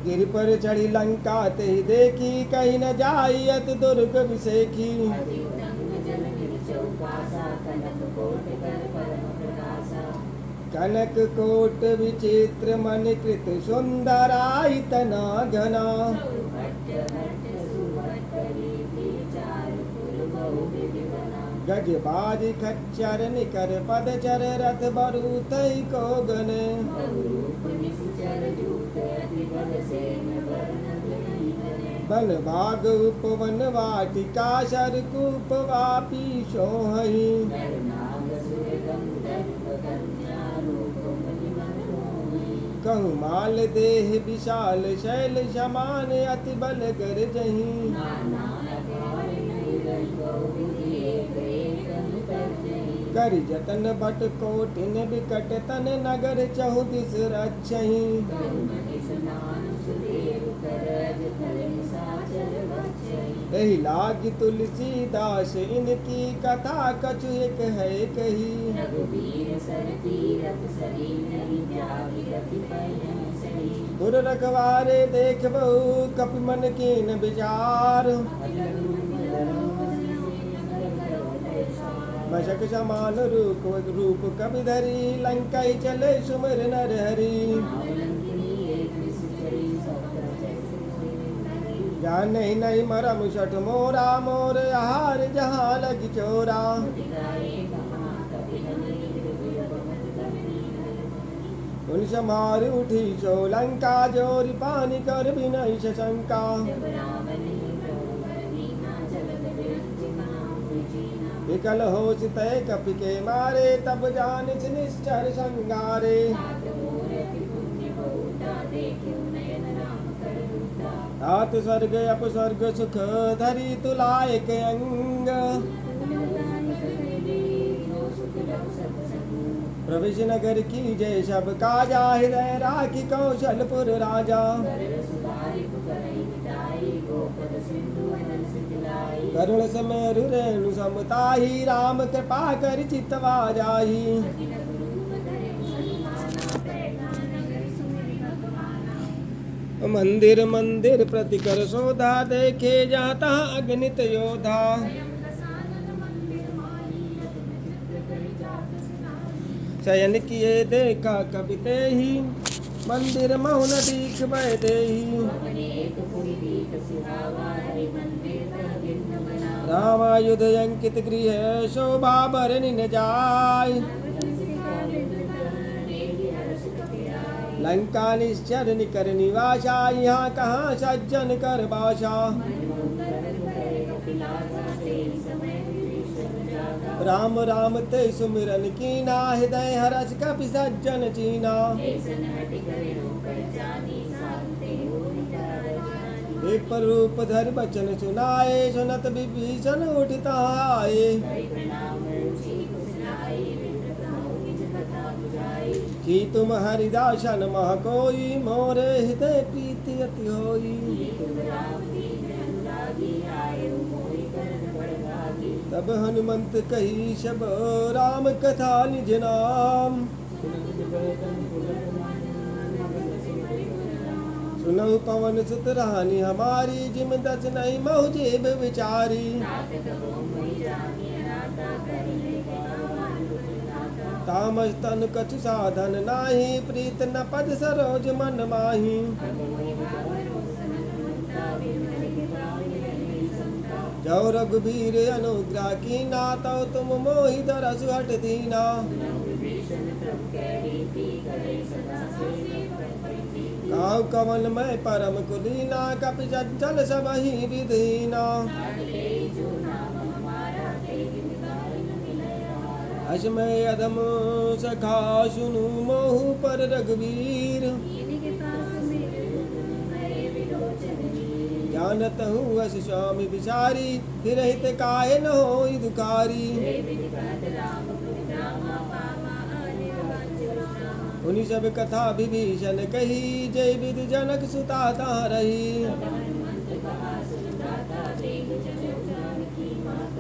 गिर पर चढ़ी लंका ते देखी, कहीं न जाई अति दुर्ग विसेखी। कनक कोट विचित्र मन कृत सुंदराई तना घना। गज बाज खच्चर निकर पदचर रथ बरूतई को गने। बन भाग उपवन वाटिका शरकूप वापी सोहई। कहु माल देह विशाल शैल समान अति बल कर जही। कर जतन बट कोटिन विकट तन नगर चहुदिस रक्षहि। एहि लागी तुलसीदास इनकी कथा कछु एक है कही। गुर रखवारे देख बहु कपि मन कीन विचार। मशक समान रूप कवि धरी, लंकाई चले सुमर नर हरि। जान नहीं मरम सठ मोरा, मोर आहार जहाँ लगी चोरा। उन समार उठी सो लंका, जोरी पानी कर बिनई शंका। विकल होश तय कपि के मारे, तब जान निश्चर संगारे। तात स्वर्ग अपस्वर्ग सुख धरी तुलायक अंग। प्रवेश नगर की जय सब काजा, हृदय राखी कौशलपुर राजा। करुण समेरु रेणु समताही, राम कृपा कर चितवा जाही। मंदिर मंदिर प्रति कर शोधा, देखे जाता अगणित योधा। शयन किए देखा कवि तेहि, मंदिर मौन दीख बैदेहि। रामायुध अंकित गृह, शोभा बरनि न जाय। लंका निश्चर निकर निवासा, यहाँ कहाँ सज्जन कर बासा। राम राम ते सुमिरन कीना, हृदय हरष कपि सज्जन चीना। एक पर रूप धर बचन सुनाए, सुनत विभीषण उठिता आए। कि तुम हरिदासन मह कोई, मोरे हृदय प्रीति अति होई। तब हनुमंत कही सब राम कथा निज नाम। सुनहु पवन सुत रानी हमारी, जिम दस नहीं महु जेब विचारी। तामस तन कछु साधन नाही, प्रीत न पद सरोज मन माही। जो रघुबीर अनुग्रह कीना, तो तुम मोहि दरसु हट दीना। काहु कवन मैं परम कुलीना, कपि चंचल सबहि विधीना। अश्मय अधम सखा सुनु, मोहु पर रघुबीर। जानत हूँ अस स्वामी विचारी, फिर हित काहे न होई दुखारी। उनि सब कथा विभीषण कही, जय विधि जनक सुता ता रही।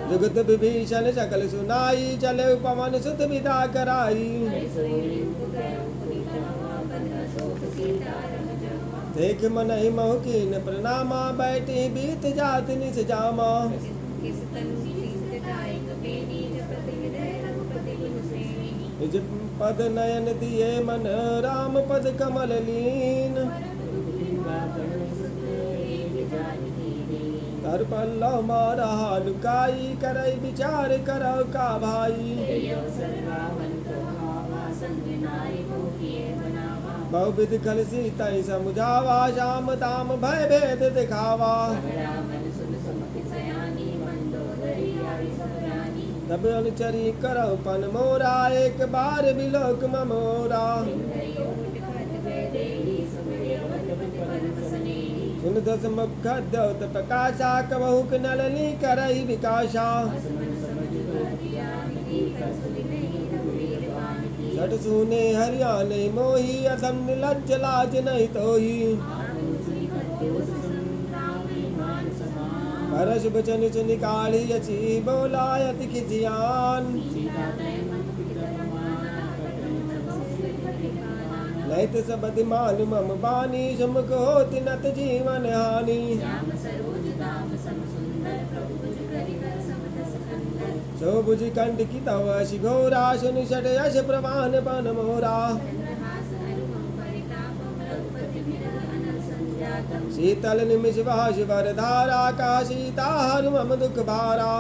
जुगत विभीषण सकल सुनाई चले पवन सुत विदा कराई देख मन ही महु कीन प्रणामा बैठी बीत जात निस जामा निज पद नयन दिए मन राम पद कमल लीन तर पल्लव मारा लुकाई करई विचार करौ का भाई बहुविध खल सीतई समुझावा श्याम दाम भय भेद दिखावा तब अनुचरी करौ पन मोरा एक बार बिलोक ममोरा सुन दस मुख द्योत प्रकाशा कबहुक नलनी करई विकाशा सट सुने हरियाणे मोही अधम निलज्ज लाज नहीं तोही परश बचन सुन निकाली अची बोलायत खिजियान लैत सबद मान मम बानी समुख होति नत जीवन हानि सो भुज कंठ की तव शिघोरा सुन षट यश प्रवान पन मोरा शीतल निमिष भाष वर धारा का सीता हर मम दुख भारा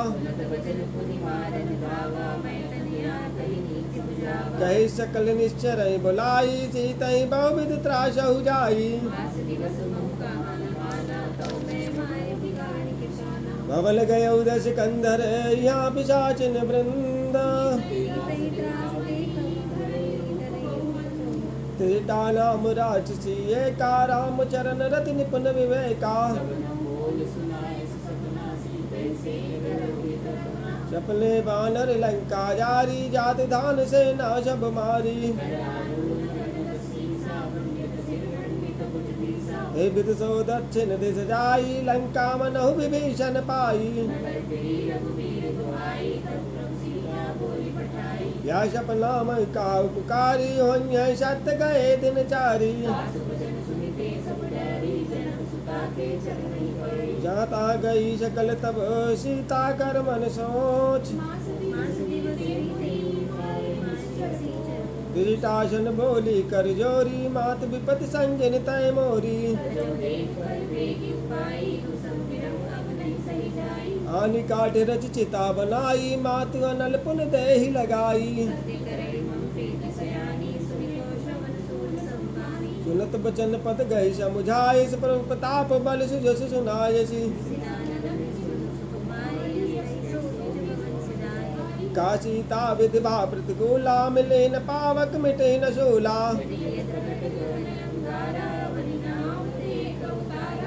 कही सकल निश्चर बुलाई सीतई बहुविध त्रासहु जाई भवल गय उदस कंधर यहाँ पिशाचिन वृंद त्रिटा नाम राजसी एका राम चरण रति निपुण विवेका सपने बानर लंका जारी जात धान से ना सब मारी हे विदुषो दक्षिण दिश जाई लंका मनहु विभीषण पाई या सपना मैं का उपकारी होइए सत्य गए दिन चारी जाता गई सकल तब सीता कर मन सोच त्रिटासन बोली कर जोरी मात विपति संजन तय मोरी आनि काट रच चिता बनाई मात अनल पुन देहि लगाई सुनत बचन पद गई समुझाइस प्रभु प्रताप बल सुजस सुनायसी का सीता विधवा प्रतिकूला मिले न पावक मिटे न शूला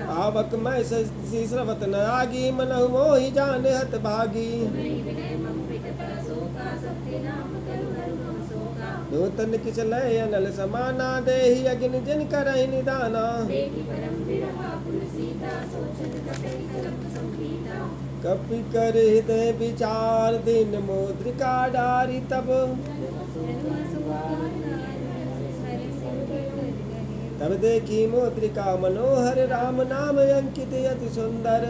पावक मैं सी स्रवत न आगी मनहु मोहि जान हत भागी नूतन किस लय अनल समाना देहि अग्नि जिन करहि निदाना कपि कर हृदय विचार दिन मुद्रिका डारी तब देखी मुद्रिका मनोहर राम नाम अंकित अति सुंदर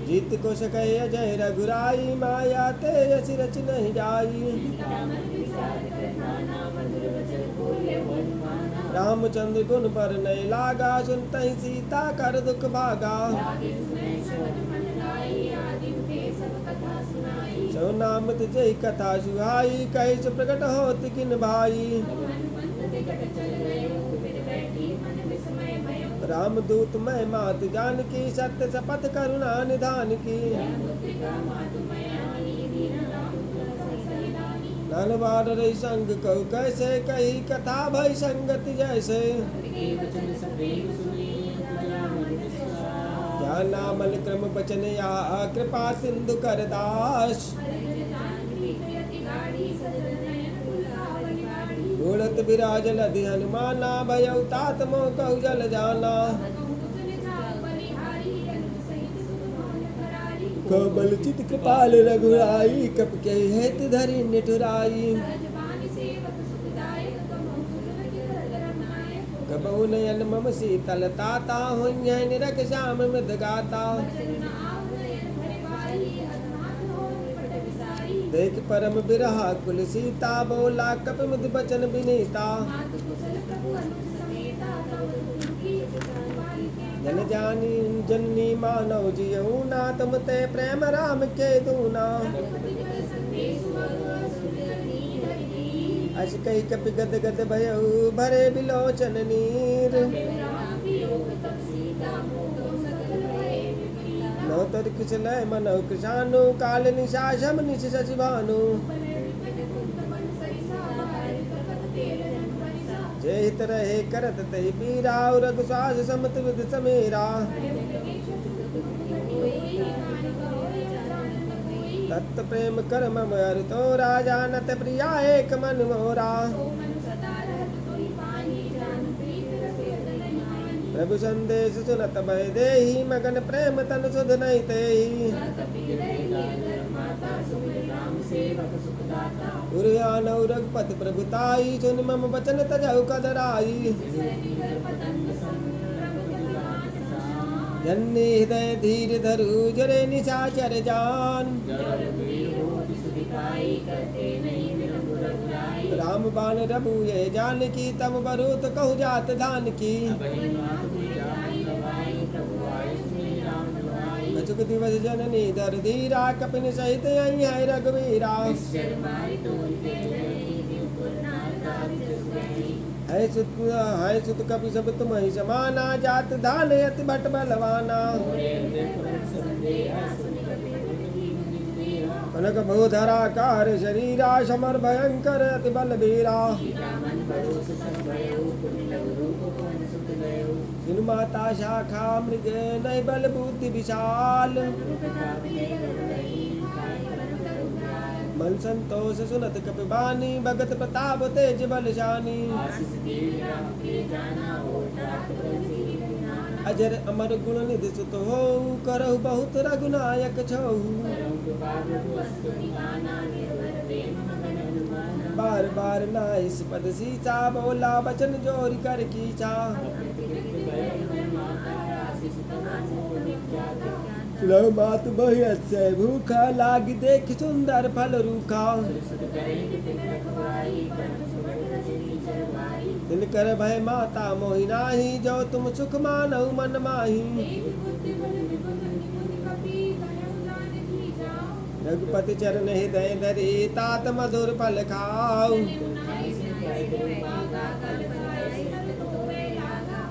जीत को सकै अजय रघुराई माया ते यसी रच नहीं जाई रामचंद्र गुण पर नहीं लागा सुनतहि सीता कर दुख भागा सो नाम जय कथा सुहाई कैस प्रकट होत किन भाई रामदूत मैं मात जानकी सत्य शपथ करुणा निधान की नलवार रही संग कहु कैसे कही कथा भई संगति जैसे क्या नामल क्रम बचन या कृपा सिंधु कर दास घोड़त विराज लधि हनुमाना भयउ तात मोह कहु जल जाना बल चित कृपाल रघुराई कप के हेत धरि निठुराई कबहु नयन मम शीतल ताता हुई निरख श्याम मृद गाता देख परम बिरहा कुल सीता बोला कप मुद बचन विनीता जन जानी जननी मानव जियऊ ना तुम ते प्रेम राम के दूना अस कही कपि गद गद भयऊ भरे बिलोचन नीर नौ तर किस लय मनौ किसानु काल निशासम निश सचिवानु जे हित रहे करत तहि पीरा रघुश्वास समत विद समेरा तत् प्रेम कर मम तो राजा नत प्रिया एक मन मोरा प्रभु संदेश सुनत भय देहि मगन प्रेम तन सुध नहीं तेहि उरयानौ रघुपति प्रभुताई सुन मम बचन तजहु कदराई जन्नी हृदय धीर धरु जरे निशाचर जान राम बाण रघु ये जानकी तब बरूत कहु जात धान की कछुक दिवस जननी धर धीरा कपिन सहित आई है रघुवीरा है सुत कपि सब तुम ही समाना जात धान अति भट बलवाना कनक भूधराकार शरीरा समर भयंकर अति बलबीरा जिन माता शाखा मृग नय बल बुद्धि विशाल मन संतोष सुनत कपि बानी भगत प्रताप तेज बलशानी अजर अमर गुण निधि सुत हो करहु बहुत रघुनायक छहु बार बार नाइस पद सीचा बोला बचन जोरी कर कीचा सुलभ मात बहियत से भूखा लागी देख सुंदर फल रूखा तिनकर भय माता मोहि नाही जो तुम सुख मानहु मन माही रघुपति चरण हृदय धरि तात मधुर फल खाऊ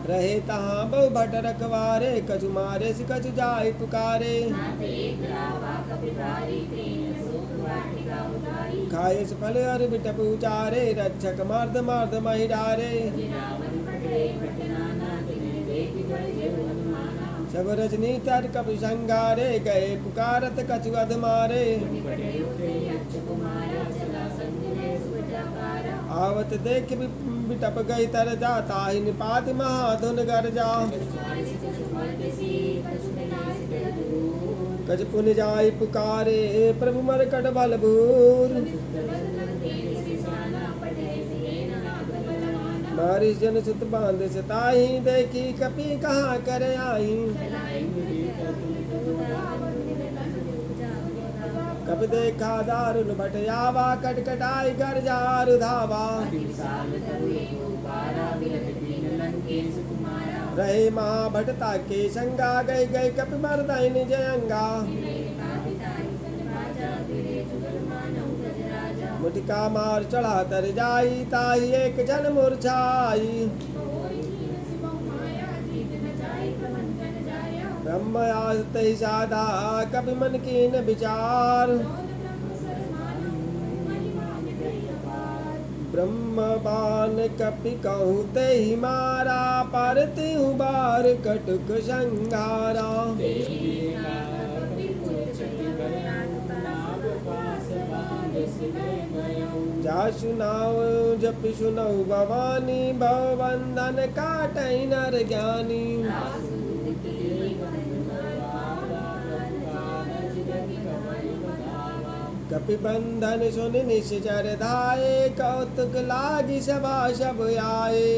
रहे तहाँ बहु भट रखवारे कछु मारे से कछु जाय पुकारे खाए फल अर बिटप उचारे रक्षक मर्द मर्द महि डारे सब रजनी तर कपि संगारे गए पुकारत कछु अधमारे आवत देख बिटप गई तर जाता ही निपात महाधुन गर जा कछ पुन जाय पुकारे प्रभु मर कट बल भूर बारिश जन सुत बांध सताही देखी कपि कहाँ कर आई कपि देखा दारुन भटयावा कटकटाई कर जार धावा रहे महाभटता के संगा गई गई कपि मर्दैन जयंगा मुटिका मार चढ़ा तर जाई ताही एक जन मूर्छाई ब्रह्म आस्त ही साधा कपि मन कीन विचार ब्रह्म बान कपि कहूँ ते ही मारा परति हूँ बार कटुक संघारा जा सुनाओ जप सुनऊ भवानी भव बंधन काटई नर ज्ञानी कपि बंधन सुन निश्चर धाये, कौतुक लागी सभा सब आए।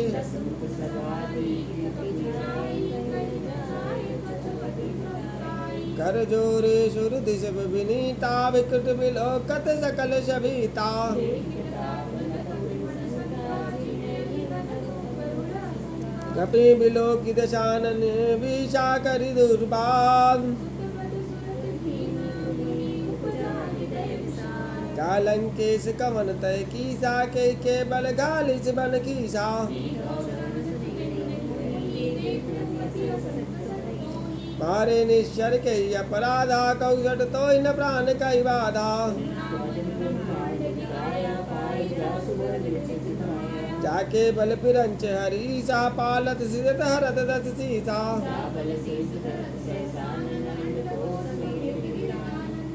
कर जोरे सुर दिश विनीता, विकट विलोकत सकल सभीता। कपि बिलोकी दशानन, विषा करि दुर्बाग। कालंकेश कवन तय कीसा, के बल घालिस बन कीसा। मारे निश्चर के अपराधा, कौशट तोय न प्राण कई बाधा। जाके बल पिरंच हरीसा, पालत सिरत हरत दस सीसा।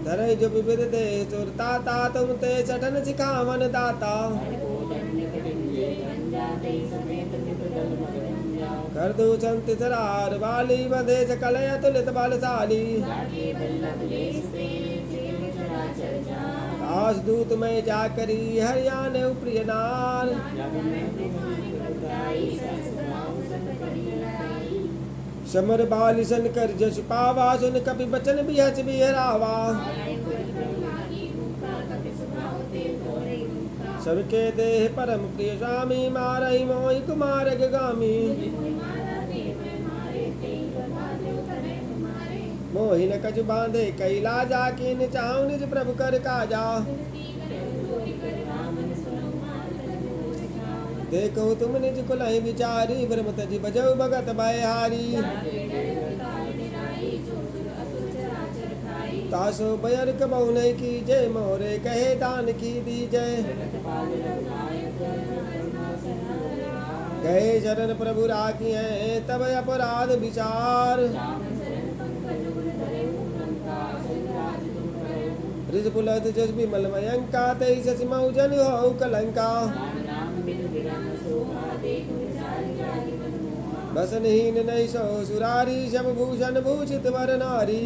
धरे जो विविध दे सुरताता, तुम ते चटन सिखावन दाता। कर दो संत सरार वाली, बधे सकल अतुलित बलशाली। दास दूत में जाकरी, हरियाणे प्रिय नार। समर बालिसन कर जस पावा, सुन कपि बचन बिहस बिहरावा। सबके देह परम प्रिय स्वामी, मारहि मोहि कुमार गामी। मोहि न कछु बांधे कैलाजा, कीन चाहु निज प्रभु कर काजा। देखो तुम निज कुलहि विचारी, ब्रह्म तजि बजौ भगत भयहारी। तासो बयर कबहु नहीं कीजय, मोरे कहे दान की दीजय। गए शरण प्रभु राखी हैं, तब अपराध विचार। रिज पुलत जस विमल मयंका, तेई शशि मऊजन हो कलंका। बसनहीन नहीं सो सुरारी, सब भूषण भूषित वर नारी।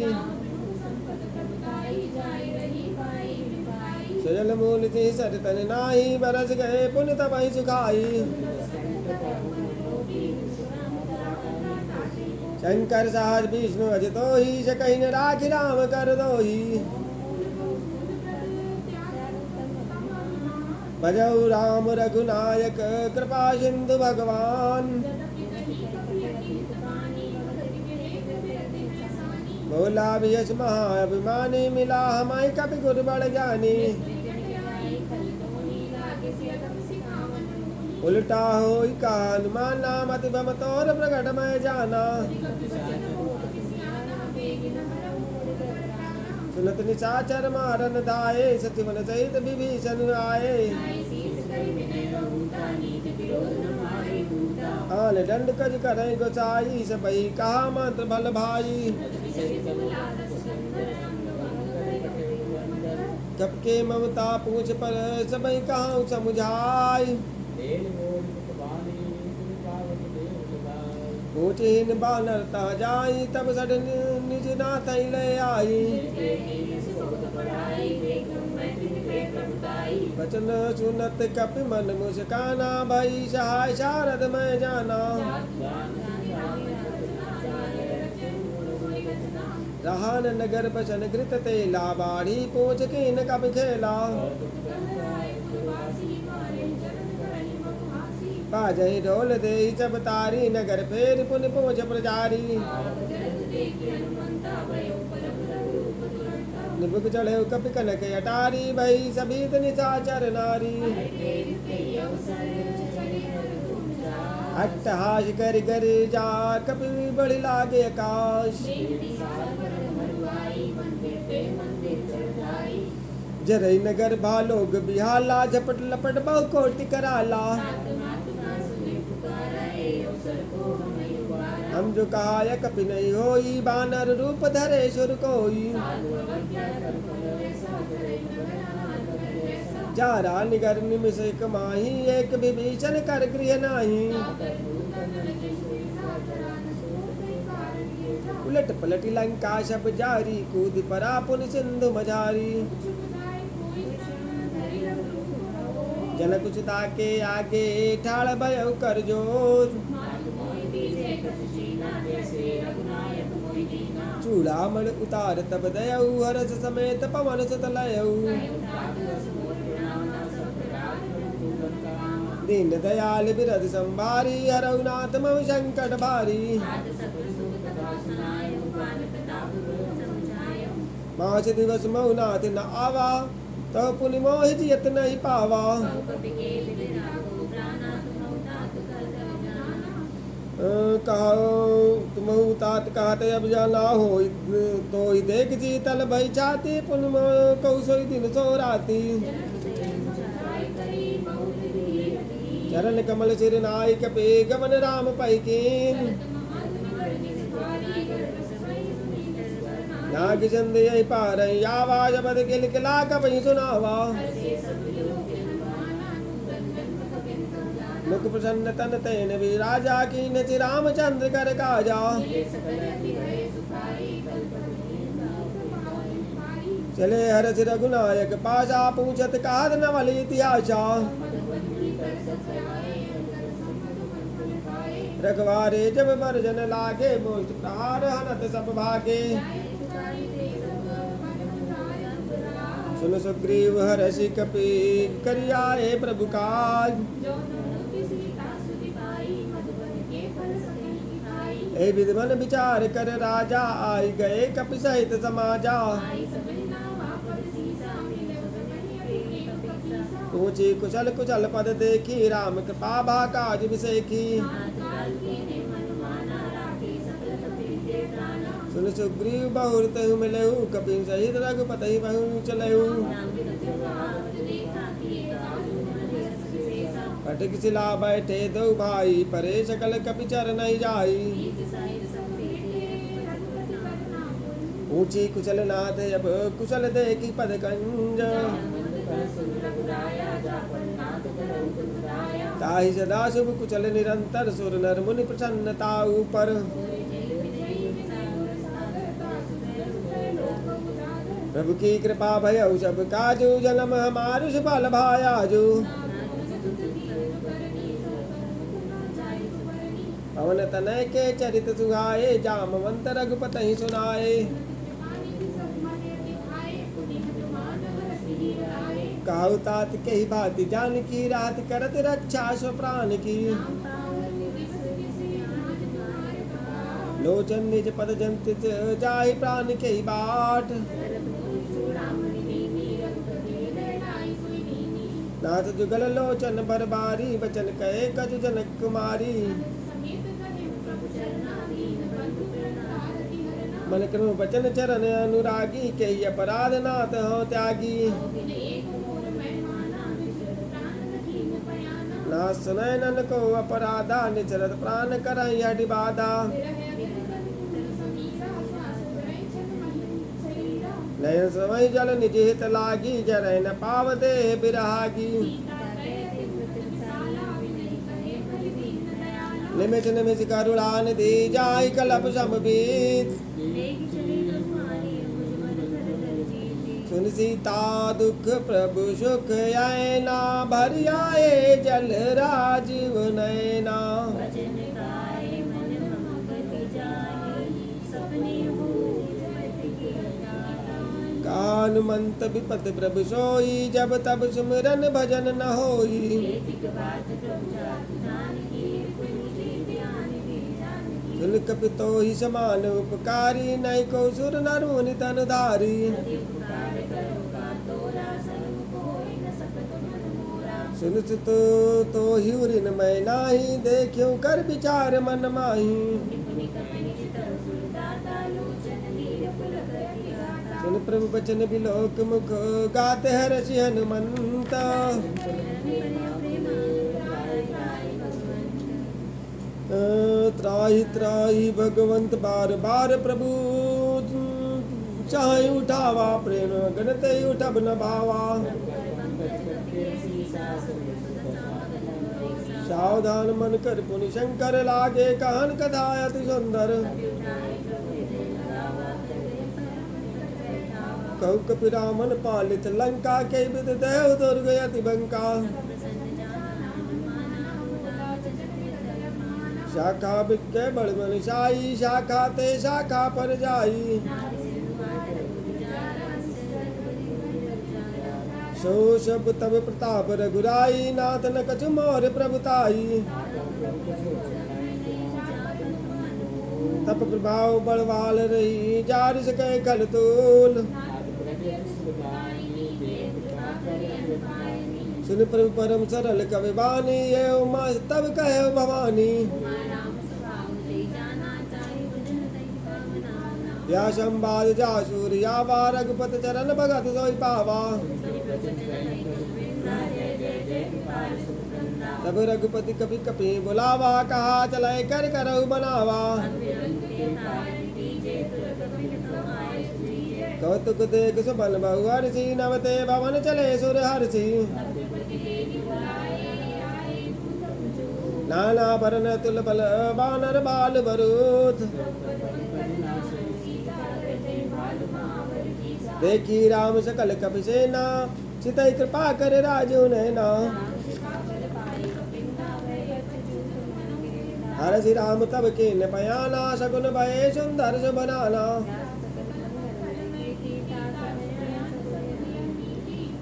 सजल मूल थी सरतन नाही, बरस गए पुन तबहि सुखाई। शंकर सहज विष्णु अजितोहि, सकहि न राखि राम कर दोहि। भजौ राम रघुनायक, कृपा सिंधु भगवान। भोला बियस महाअभिमानी, मिला हमाय कपि गुर बड़ ज्ञानी। उल्टा होई का हनुमाना, मति भम तोर प्रगट मैं जाना। सुनत निशाचर मारन धाये, सचिवन सहित विभीषण आए। आन दंड कज करई गोसाई, सबहि कहा मंत्र भल भाई। कपके ममता पूछ पर, सबहि कहाऊ समुझाई। पूछहीन बानर तह जाई, तब सठ निज नाथ ले आई। वचन सुनत कपि मन मुस्काना, भई सहाय शारद मैं जाना। रहान नगर बसन घृत तेला, बाढ़ी पूछ कीन कपि खेला। बाजहि ढोल देहि सब तारी, नगर फेर पुन पहुँच प्रजारी। निबुक चढ़े कपि कनक अटारी, भई सभीत निशाचर नारी। अट्टहास कर गर जा, कपि बढ़ि लागे आकाश। जरई नगर भालोग बिहाला, झपट लपट बहु कोटि कराला। हम जो कहा कपि नहीं होई, बानर रूप धरे सुर कोई। जारा निगर निमिष माही, एक विभीषण कर गृह नाही। उलट पलट लंका सब जारी, कूद परा पुन सिंधु मझारी। जनक सुता के आगे ठाड़ भयउ कर जोर। चूड़ामणि उतार तब दयऊ हर्ष समेत पवन सुत लयऊ। दीन दयाल बिरध संभारी हरऊ नाथ मम संकट भारी। पाँच दिवस महु नाथ न आवा तो पुनि मोहि जियत नहीं पावा। कहो तुमहु तात कहते अब जाना हो तो ही देख जी तल भई छाती पुन कहु सोई दिन सो राती। चरण कमल सिर नायक पे गमन राम पैकीन। नाग चंद यही पार आवाज बद किल किला कपई सुनावा। मुख प्रसन्न तन तेन भी राजा की नच रामचंद्र कर काजा। चले हरस रघुनायक पाशा पूछत कहत नवल इतिहासा। रखवारे जब वर्जन लागे मोहित प्रहार हनत सब भागे। सुन सुग्रीव हर्षि कपि करियाए प्रभु काज। ए विद्वन विचार कर राजा आई गए कपि सहित समाजा। ऊंची कुशल कुशल पद देखी राम कृपा भा काज विसेखी। सुन सुग्रीव बहुरत मिलहु कपि सहित रघुपति बहु चलहु। पटक सिला बैठे दो भाई परे सकल कपि चर नहीं जाई। ऊंची कुशल नाथ अब कुशल देखी पद कंज। ताहि सदा शुभ कुशल निरंतर सुर नर मुनि प्रसन्नता ऊपर। प्रभु की कृपा भयउ सब काजू जन्म हमारु सुफल भायाजू। पवन तनय के चरित सुहाए जामवंत रघुपति सुनाए। काहु तात के ही भांति जान की रात करत रक्षा स्व प्राण की। लोचन निज पद जंतित जाहि प्राण के ही बाट। नाथ जुगल लोचन बरबारी बचन कहे कजु जनक कुमारी। मन क्रम बचन चरण अनुरागी के अपराध नाथ हो त्यागी। ना सुनय नन को अपराधा निचरत प्राण करहि हठि बाधा। नयन समय जल निज हित लागी जरय न पाव देह बिरहागी। निमिष निमिष करुणा निधि जाहि कलप समबीत। सुन सीता दुख प्रभु सुख आयना भरि आए जल राजीव नयना। कानुमंत विपत प्रभु सोई जब तब सुमिरन भजन न होई। सुन कपि तोहि समान उपकारी नहीं को सुर नर मुनि तन धारी। सुन सुत तो हिउरिन मैं नाही देखियो कर विचार मन माही। सुन प्रभु बचन बिलोक मुख गाते हर्षि हनुमंत। त्राहि त्राहि भगवंत बार बार प्रभु चाहे उठावा प्रेम गणते उठब न भावा। सावधान मन कर पुनि शंकर लागे कहन कथा अति सुंदर। कहु कपि रामन पालित लंका के विद देव दुर्ग अति बंका शाखा बिके बड़ मनसाई शाखा ते शाखा पर जाई सो सब तब प्रताप रघुराई नाथ न कछु मोर प्रभुताई तप प्रभाव बड़वाल रही जार सके खल तोल सुन प्रभु परम सरल कवि बानी ये उमा तब कहे भवानी या संवाद जासूर या रघुपत चरण भगत सोई पावा तब रघुपति कपि कपि बुलावा कहा चले कर करऊ बनावा कौतुक देख सुबल बहु हर्षि नवते भवन चले सुर हर्षि नाना भरन तुल बल बानर बाल बरूथ देखी राम सकल कपि सेना चितई कृपा कर राजू नैना हरसि राम तब कीन पयाना सगुन भय सुंदर से बनाना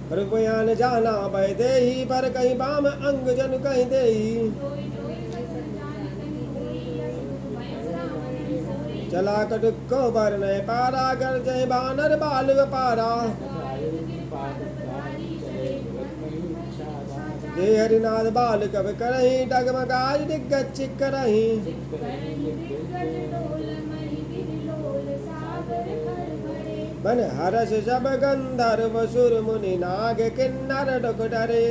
प्रभुयान जाना भय देही पर कहीं बाम अंग जन कहीं देही चला कटुको बरन पारा कर जय बानर बाल पारा जय हरिनाथ बाल कब करही डगमगाज दिग्गज करही बन हरस सब गंधर्व सुर मुनि नाग किन्नर डुक डरे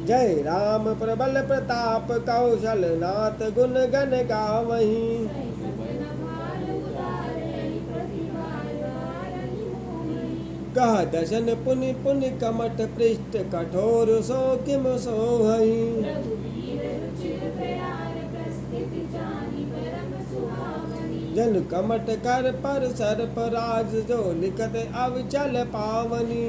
जय राम प्रबल प्रताप कौशल नाथ गुण गण गावही कह दशन पुनि पुनि कमठ पृष्ठ कठोर सो किम सोहई जन कमठ कर पर सर्प राज जो लिखत अब चल पावनी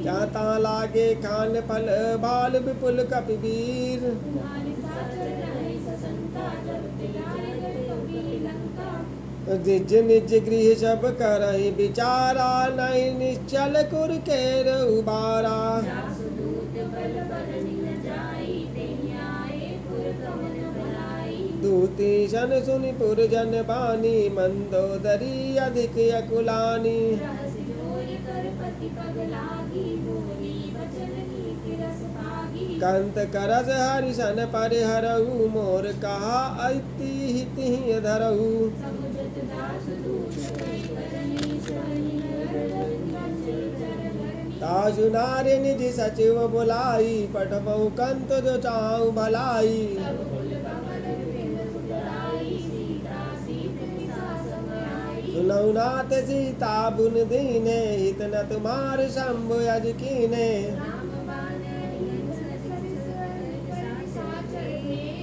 जाता लागे खान फल बाल विपुल कपिवीर निज निज गृह सब करहि विचारा नहीं निश्चल कुर केर उबारा दूती सन सुनि पुर जन बानी मंदोदरी अधिक अकुलानी कंत करस हरिशन परिहरऊ मोर कहा अति हिति धरऊ तासु नारी निज सचिव बुलाई पठबहु कंत जो चाहु भलाई सुनऊ नाथ सीता बुन दीने हित न तुम्हार शंभु यज कीने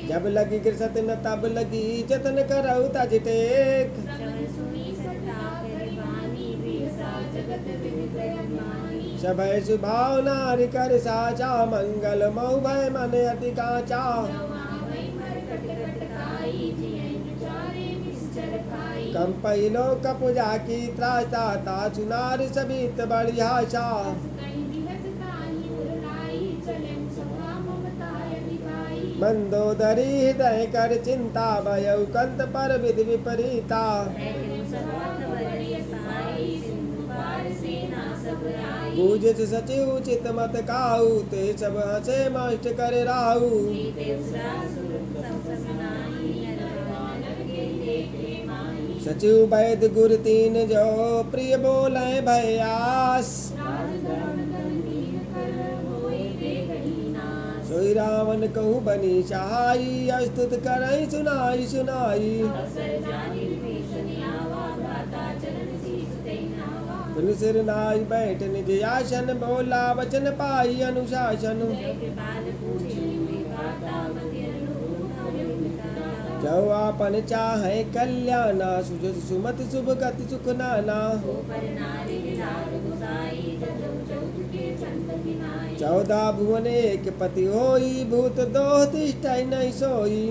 जब लगी गिरसत न तब लगी जतन करऊ तज टेक सभय सुभाव नारी कर साचा मंगल मऊ भय मन अति काचा कंपई लोक पूजा की त्राता तासु नारी सबित बड़ी आशा मंदोदरी हृदय कर चिंता भयउ कंत पर विधि विपरीता बूझ सचिव चित मत काऊ ते सब हसे माष्ट कर राहु सचिव वैद गुर तीन जो प्रिय बोले भयास सोई रावण कहूँ बनी सहाई अस्तुत करई सुनाई सुनाई सुन सिर नाई बैठ निज आसन बोला वचन पाई अनुशासन जो आपन चाहे कल्याणा सुजस सुमति शुभ गति सुख नाना 14 भुवन एक पति होई भूत दोह तिष्ठै नहीं सोई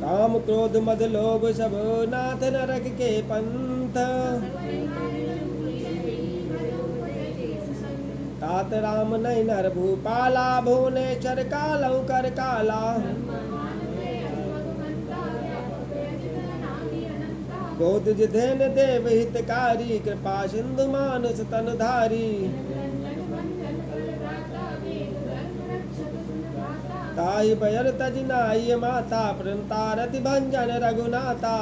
काम क्रोध मद लोभ सब नाथ नरक के पंथ तात राम नहीं नर भूपाला भुवनेश्वर कालौ कर काला गोद जिधेन देव हितकारी कृपा सिंधु मानस तनधारी ताहि बयर तज नाई माता प्रणतारति भंजन रघुनाथा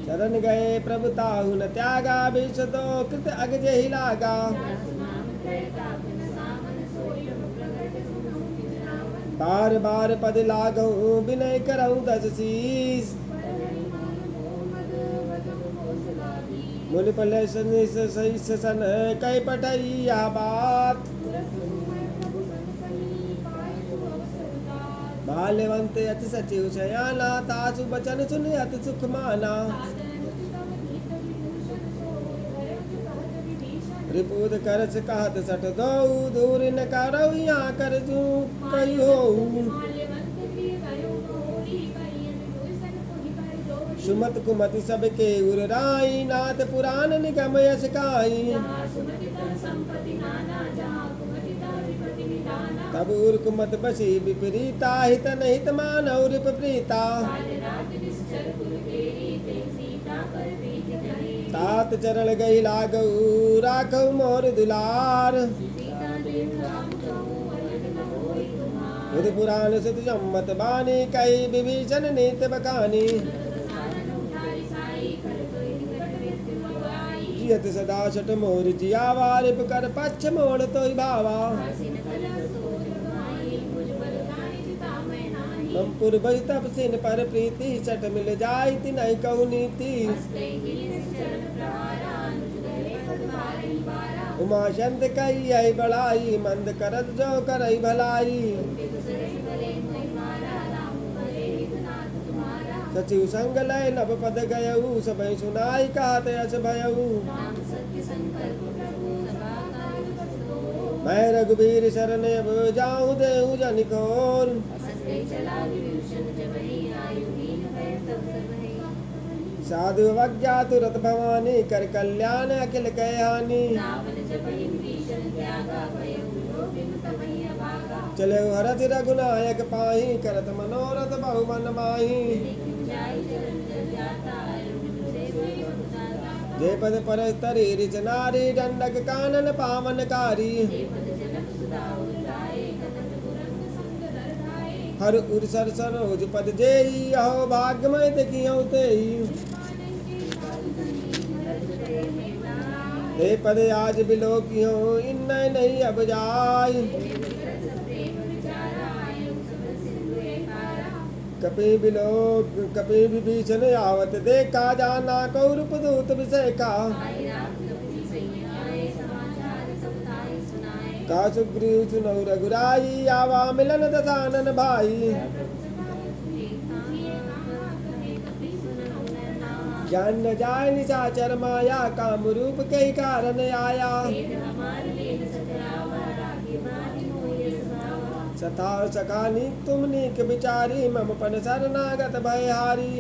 शरण गए प्रभु ताहु न त्यागा विष दो कृत अग जेहि लागा बार बार पद लागहु विनय करहु 10 शीस मुनि पल्ले सही सन कई पठैया बात बाल्यवंत अति सचिव शयाना तासु बचन सुनि अति सुख माना रिपुद करस कहत सठ दो दूर न करौ यहाँ कर जू कई हो सुमत कुमति सबके उर राई नाथ पुराण निगम यश काई तब उर कुमत बसी विपरीता हित नहित मानव रिप प्रीता तात चरण गई लागऊ राखऊ मोर दुलार बुध पुराण सुत सम्मत बानी कई विभीषण नीत बखानी जियत सदा सट मोर जियावा रिप कर पक्ष मोड़ तोय भावा ममपुर भज तप सिन पर प्रीति सट मिल जाय तिनहि कहु नीति उमा चंद कई आई बड़ाई मंद करत जो करई भलाई सचिव संग लय नभ पद गयऊ सबई सुनाई कहत यश भयऊ मैं रघुबीर शरण अब जाऊं देहु जनिकोर साधु अवज्ञा तुरत भवानी कर कल्याण अखिल कयानी चले हरथ रघुनायक पाही करत मनोरथ बहुमन माही जय पद पर तरी रिच नारी दंडक कानन पावनकारी हर उर सर सरोज पद जेई अहो भाग्यमय देखियो तेई हे पद आज बिलो कियो इन नहीं अब जाय कपि बिलो कपि विभीषण आवत देखा जाना कौरूप दूत विषय का का सुग्रीव सुनौ रघुराई आवा मिलन दशानन भाई ज्ञान न जाय निशाचर माया काम रूप के कारण आया सथा सखानी तुम नीक बिचारी मम पन शरणागत भयहारी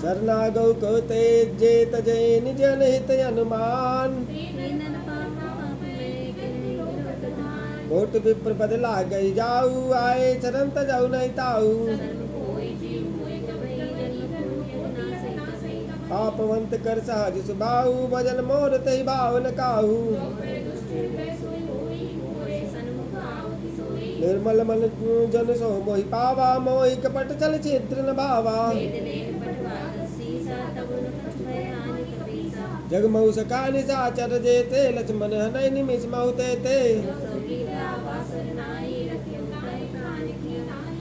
शरणागौ को तेज जेत जय निज हित अनुमान कोट विप्र पद गई जाऊ आए चरण तजऊ नहीं ताऊ पापवंत कर सहज सुबाऊ भजन मोर तहि भावन काहू निर्मल मन जन सो मोहि पावा मोहि कपट चल छिद्र न भावा जगमऊ सखा निशाचर जेते लक्ष्मण हनय निमिष महु तेते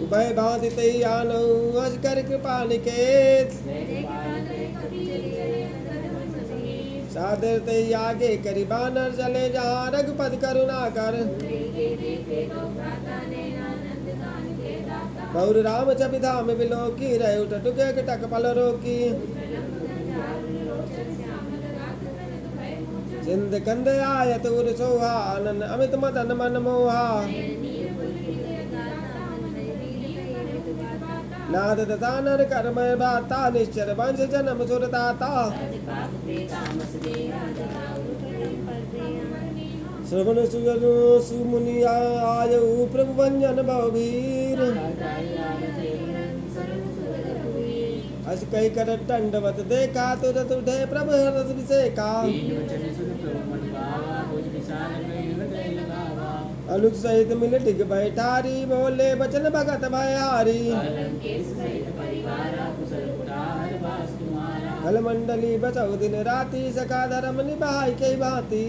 उभय बांधि तई आनऊ हस कर कृपा निकेत तादर ते आगे करी बानर चले जहाँ रघुपति करुणा कर बहुर राम छबिधाम बिलोकी रहे उठ टुके टक पल रोकी सिंध कंद आय तुर सोहा आनंद अमित मदन मन मोहा नाद तथा नर कर्म बाता निश्चर वंश जन्म सुरदाता श्रवण सुजनु सुमुनि आयु प्रभु वंजन बहुवीर अस कई कर दंडवत देखा तुरत उठे प्रभु हरस विषेका अनुज सहित मिल टिक बैठारी बोले बचन भगत भयहारी कल मंडली बचाऊ दिन राती सखा धर्म निभाई के भांति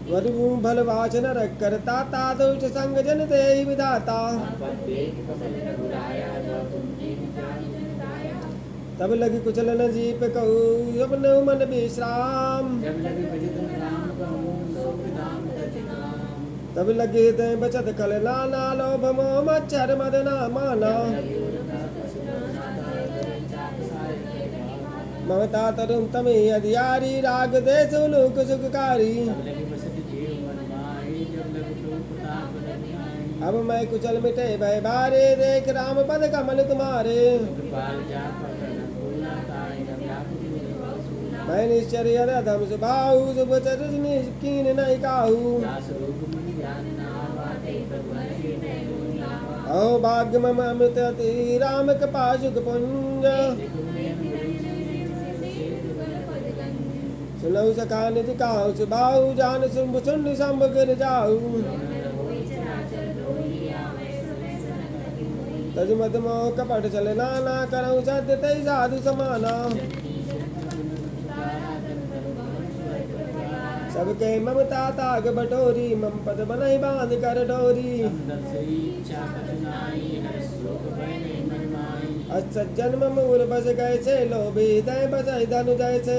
वरु भल वाचन रख करता तादुष संग जन दे विधाता तब लगी कुचलन जीप कहू अब न मन विश्राम तब लगे दे बचत कल नाना लोभ मोह मच्छर मदना माना ममता तरुण तमे अधियारी राग देश लोक सुखकारी अब मैं कुचल मिटे भय बारे देख राम पद कमल तुम्हारे मैं निश्चर्य रधम सुभाऊ शुभ चरनी कीन नहीं काहू अहो भाग्य मम अमृत अति राम कृपा सुख पुंज सुनऊ सखा निधि काहू सुभाऊ जान शुंभ सुंड शंभ गिर जाऊ तज मद मोह कपट चले नाना करऊ सत्य तय साधु समाना सबके ममता ताग बटोरी मम पद बनई बांध कर डोरी सज्जन मम उर बस गए से लोभी दय बसई धनु जैसे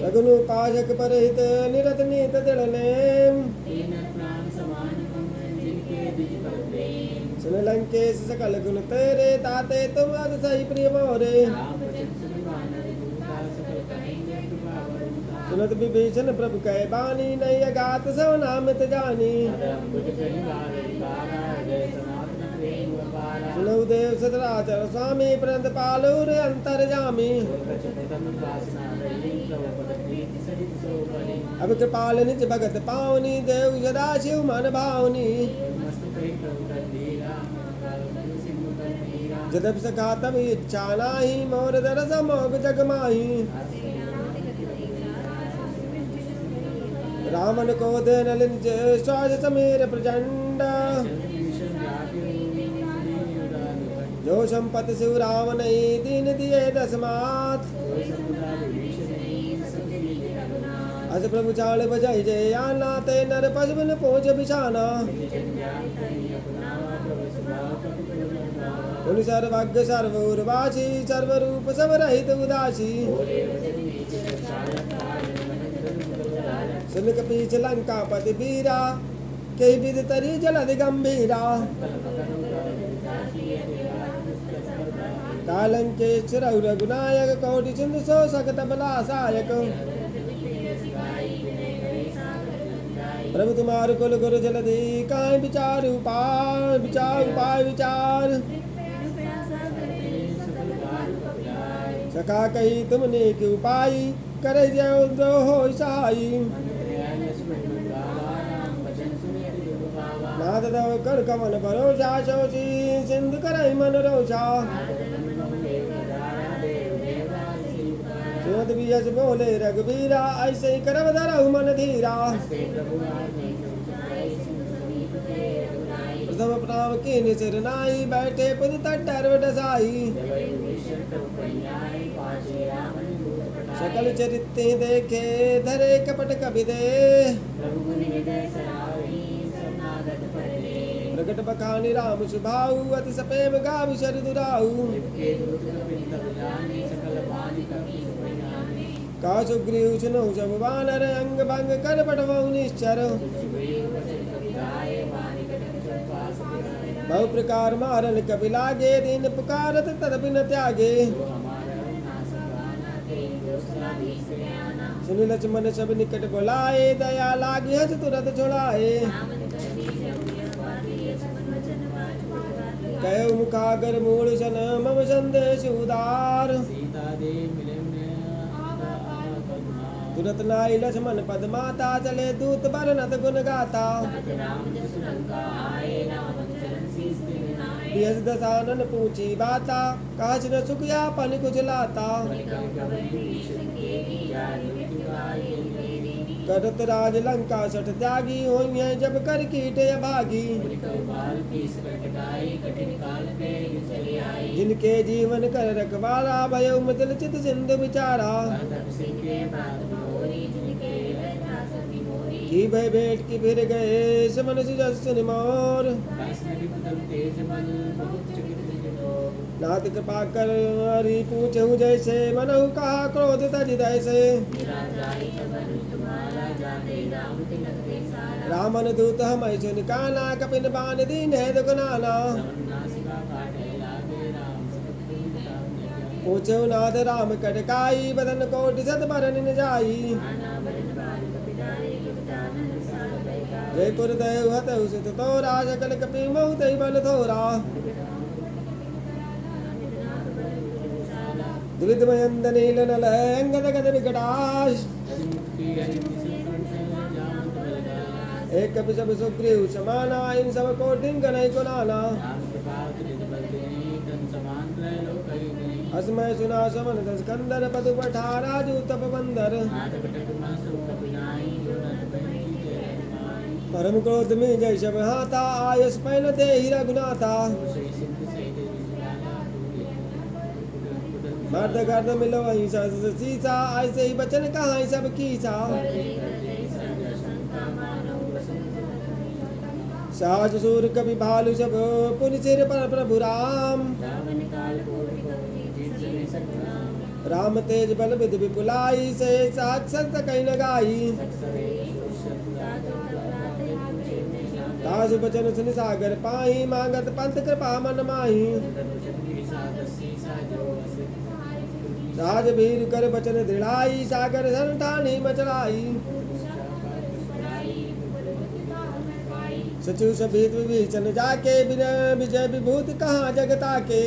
सगुनु पाशक परहित निरत नीत दृढ़ सुन लंकेश सकल गुण तेरे ताते तुम अद सही प्रिय मोरे सुनत विभीषण प्रभु कहे बानी नहीं अगात सो नामित जानी सुनऊ देव सचराचर स्वामी प्रंत पालूर अंतर जामी अब कृपाल निज भगत पावनी देव सदा शिव मन भावनी जदप सखा तब इच्छा नाही मोर दरस मोग जग माही रावण को दे नल निज श्वास समीर प्रचंड जो संपत्ति शिव रावण दीन दिए दसमात अस प्रभु चाल बजाई जय आना ते नर पशुन पोज बिछाना उन सर्वज्ञ सर्वउर्वासी सर्वरूप सब रहित उदासी सुन कपीच लंका पति वीरा कई विध तरी जलधि गंभीरा कालंकेश्वर रघुनायक कोटि सिंधु सो सकत बला सहायक प्रभु तुम्हार कुल गुरु जलधि काई विचार उपाय विचार सखा कही तुमने की उपाय करे जो हो सहाई नाद दव कर कमन भरोसा शोषी सिंधु करई मन रोषा सुनत बियस बोले रघुबीरा ऐसे करब धरहु मन धीरा प्रथम प्रणाम कीन सिर नाई बैठे पुद तट्टर डसाई सकल चरित्र देखे धरे कपट कवि दे प्रकट बखानी राम सुभाऊ अति सपेम गावि शर दुराऊ का सुग्रीव सुनो सब वानर अंग भंग कर पटवऊ निश्चर बहु प्रकार मारन कपि लागे दीन पुकारत तदपि न त्यागे सुनि लक्ष्मण सब निकट बुलाए दया लागे हस तुरत छुड़ाए कयो मुखागर मूल सन मम संदेश उदार तुरत नाई लक्ष्मण पद माता चले दूत बरनत गुण गाता यस दसानन पूछी बाता काज न सुखिया पन कुछ लाता करत राज लंका सठ त्यागी होइए जब कर कीट भागी जिनके जीवन कर रखवारा भयो मिथिल चित सिंधु विचारा की भय भेंट की फिर गए समन सुजस्व मोर नाथ कृपा कर हरि पूछूं जैसे मनहु कहा क्रोध तज तैसे रामन दूत हम सुन काना कपिन बान दीन है दुखनाना पूछो नाथ राम कटकाई बदन कोटि सत बरन न जाई जयपुर देव हतउ सुत तोरा सकल कपि महु तहि बल थोरा द्विध मयंद नील नल अंगद गद विकटाश एक कपि सब सुग्रीव समाना इन सब कोटि गणै कुनाना असमय सुना समन दस कंदर पदु पठारा जू तप बंदर परम क्रोध में जय शब हाथा आयस पैन दे रघुनाथा मर्द गर्द मिलो वही सीसा ऐसे ही बचन कहाँ सब कीसा साज सूर कवि भालु सब पुनि सिर पर प्रभु राम राम तेज बल विधि विपुलाई से साक्षात कहीं न गाई तासु बचन सुनि सागर पाही मांगत पंथ कृपा मन माही साज भीर कर बचन दृढ़ाई सागर संठानी मचलाई सचिव सभीत विभीषण जाके बिना विजय विभूति कहाँ जगता के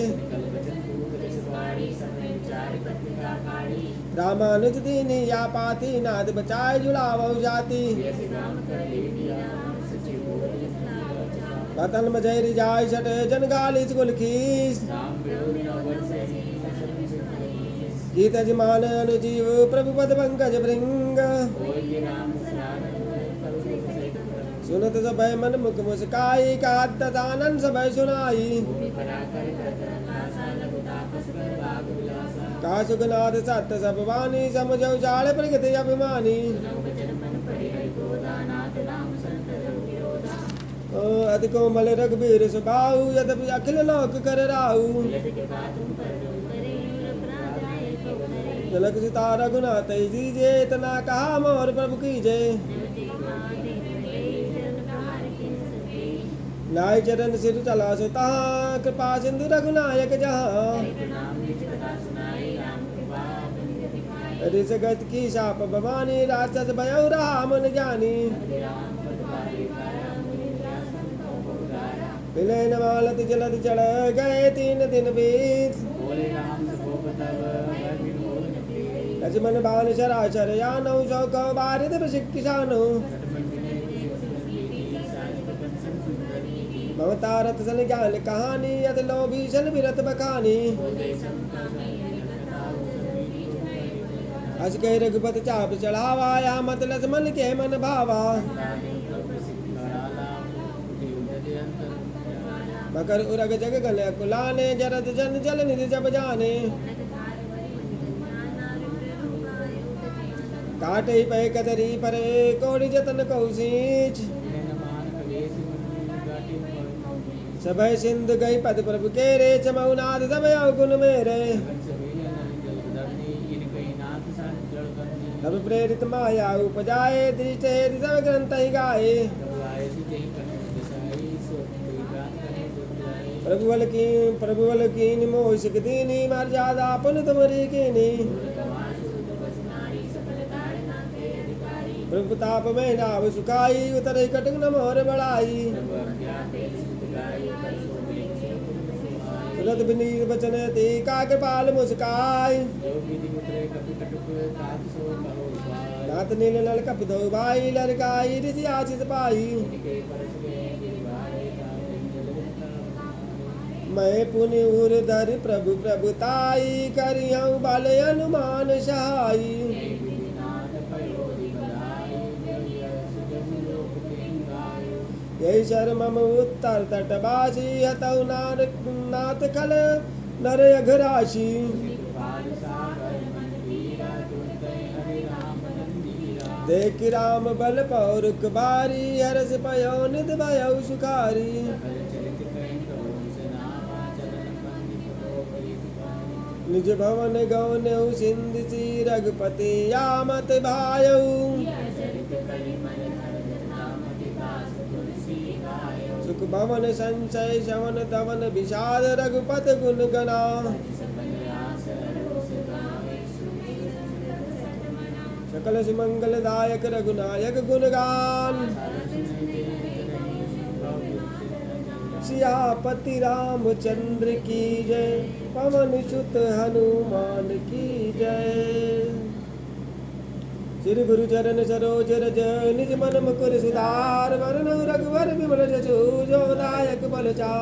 रामानुज दीनी या पाती नाद बचाए जुड़ावो जाति बतन मजैरी जाय छठ जन गालिस गुलखीस गीत जमान अनुजीव प्रभु पद पंकज भृंग सुनत सभय मन मुख मुस्काई कानन सभय सुनाई का सुखनाथ सत्य सब वाणी समझौ जाल प्रगति अभिमानी अति कोमल रघुबीर सुबाहु यद्यपि अखिल लोक कर राहु तिलक सीता रघुनाथ दीजे इतना कहा मोर प्रभु कीजे नाय चरण सिर चला सो तहाँ कृपा सिंधु रघुनायक जहाँ ऋष गत की शाप भवानी राक्षस भयो रहा मन ज्ञानी विलयन मालत जलद चढ़ गए 3 दिन बीत लक्ष्मण बाण शराशर यानौ शौक बारिद किसानु ममता रथ सन ज्ञान कहानी यद लोभी सन विरत बखानी हस के रघुपति चाप चढ़ावा या मत लक्ष्मण के मन भावा मकर उरग जग गल कुलाने जरद जन जल निधि जब जाने काटे पै कदरी पर कोड़ी जतन कौशीच सभय सिंधु गई पद प्रभु के रे चमौनाथ सब अवगुण मेरे सब प्रेरित माया उपजाए दृष्ट हेतु सब ग्रंथ ही गाए प्रभु बल कीन मोह सिख दीनी मर्यादा पुन तुमरी कीनी प्रभु प्रताप में नाव सुखाई उतरे कटक न मोर बढ़ाई सुनत विनीत बचन ती का कृपाल मुस्काई नाथ नील नल कप दो भाई लड़काई ऋषि आशीष पाई मैं पुनि उर धर प्रभु प्रभुताई करियऊ बल अनुमान सहाई यही शर मम उत्तर तटवासी हतौ नाथ खल नर अघराशी देख राम बल पौरुक बारी हरस पयो निध भयो सुखारी निज भवन गौनऊ सिंध सी रघुपति यामत भायऊ सुख भवन संचय शवन तवन विषाद रघुपत गुण गना सकल सुमंगलदायक रघुनायक गुणगान सियापति रामचंद्र की जय पवन सुत हनुमान की जय श्री गुरु चरण सरोज रज निज मन मुकुर सुधार वरण रघुवर विमल जसु जो दायक बल चा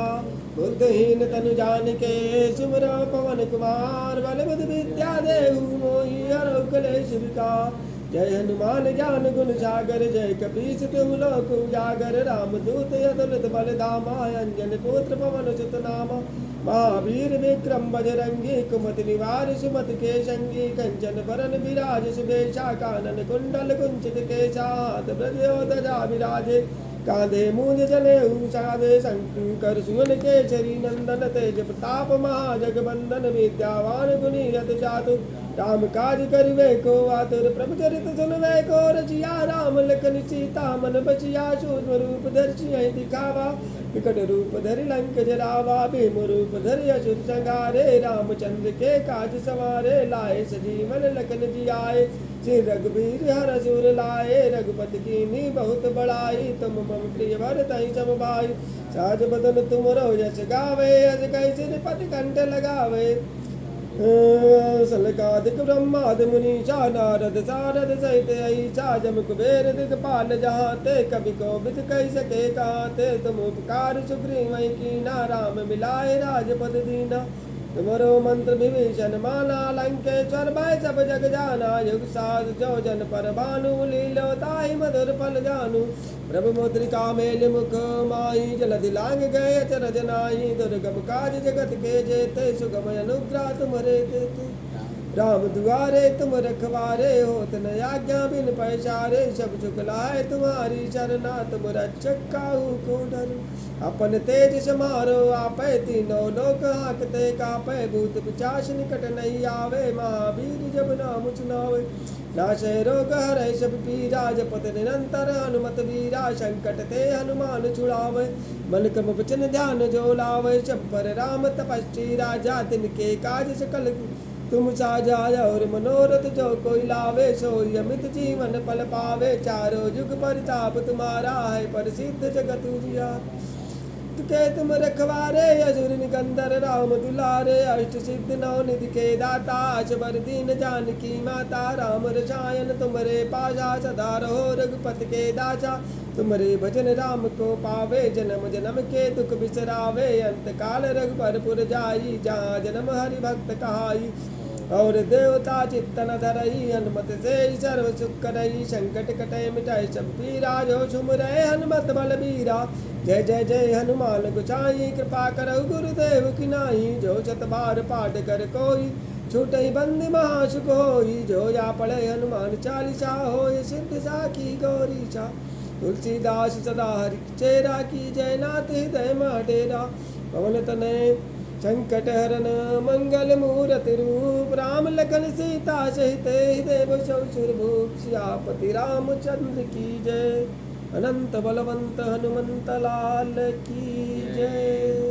बुद्धहीन तनु जानिके सुमर पवन कुमार बलबुद्धि विद्या देहु मोहि हरौ कलेश विकार जय हनुमान ज्ञान गुण सागर जय कपीस तिहु लोक उजागर रामदूत अतुलित बल धामा अंजन पुत्र पवन सुत नामा महावीर विक्रम बजरंगी कुमति निवार सुमति के संगी कंचन बरन विराज सुबेशा कानन कुंडल कुंचित केशा हाथ ध्वजा विराजे कांधे मूंज जने साधे शंकर सुवन केसरी नंदन तेज प्रताप महाजगबंदन विद्यावान गुणी यत जातु राम काज करिवे को आतुर प्रभु चरित सुनवे को रचिया राम लखन सीता मन बचिया सूक्ष्म रूप दर्शि दिखावा विकट रूप धरि लंक जरावा भीम रूप धरि असुर संहारे रामचंद्र के काज सवारे लाए सजीवन लखन जियाए श्री रघुवीर हर सुर लाए रघुपति कीन्ही बहुत बड़ाई तुम मम प्रिय भरतहि सम भाई साज बदन तुमरो यश गावे अस कैसे पति कंठ लगावे सनकादिक ब्रह्मादि मुनीषा नारद सारद सहित ऐसा जम कुबेर दिगपाल जहाँ ते कवि कोविद कह सके कहाँ ते तुम उपकार सुग्रीव कीना राम मिलाए राजपद दीना तुमरो मंत्र विभीषण माना लंकेश्वर भय सब जग जाना युग साध जो जन पर भानु लीलो ताहि मधुर फल जानू प्रभु मुद्रिका मेल मुख माही जलधि लांग गए अचरज नाहि दुर्गम काज जगत के जेते सुगम अनुग्रह तुम्हारे देते राम दुआरे तुम रखवारे होत न आज्ञा बिन पैसारे सब सुख लाए तुम्हारी शरणा तुम रक्षक काहू को डर अपन तेज समारो आपै तीनों लोक हाकते कापै भूत पिशाच निकट नहीं आवे महावीर जब नाम सुनावे नाशे रोग हरै सब पीरा जपत निरंतर हनुमत वीरा संकट ते हनुमान छुड़ावे मन क्रम वचन ध्यान जो लावे सब पर राम तपस्वी राजा तिनके काज सकल तुम साजा और मनोरथ जो कोई लावे सोई अमित जीवन फल पावे चारों युग परिताप तुम्हारा है प्रसिद्ध जगत उजिया तुके तुम रखवारे असुर निकंदर राम दुलारे अष्ट सिद्ध नौ निधि के दाता अशबर दीन जानकी माता राम रसायन तुमरे पाशा सदा रहो रघुपति के दासा तुमरे भजन राम को पावे जन्म जन्म के दुख बिसरावे अंत काल रघुपरपुर जाई जहाँ जन्म हरि भक्त कहाई और देवता चित्तन धरई हनुमत से सर्व सुख करई संकट कटे मिटाई सब पीरा जो सुमरै हनुमत बल बीरा जय जय जय हनुमान गोसाई कृपा करौ गुरुदेव की नाई जो शत बार पाठ कर कोई छूटई बंदी महासुख होई जो या पढ़े हनुमान चालीसा होय सिद्ध साखी गौरीसा तुलसीदास सदा हरि चेरा की जय नाथ हृदय डेरा। पवन तनय संकट हरन मंगल मूर्ति रूप राम लखन सीता सहित हृदय बसौ सुरभूप सियापति रामचंद्र की जय। अनंत बलवंत हनुमंत लाल की जय।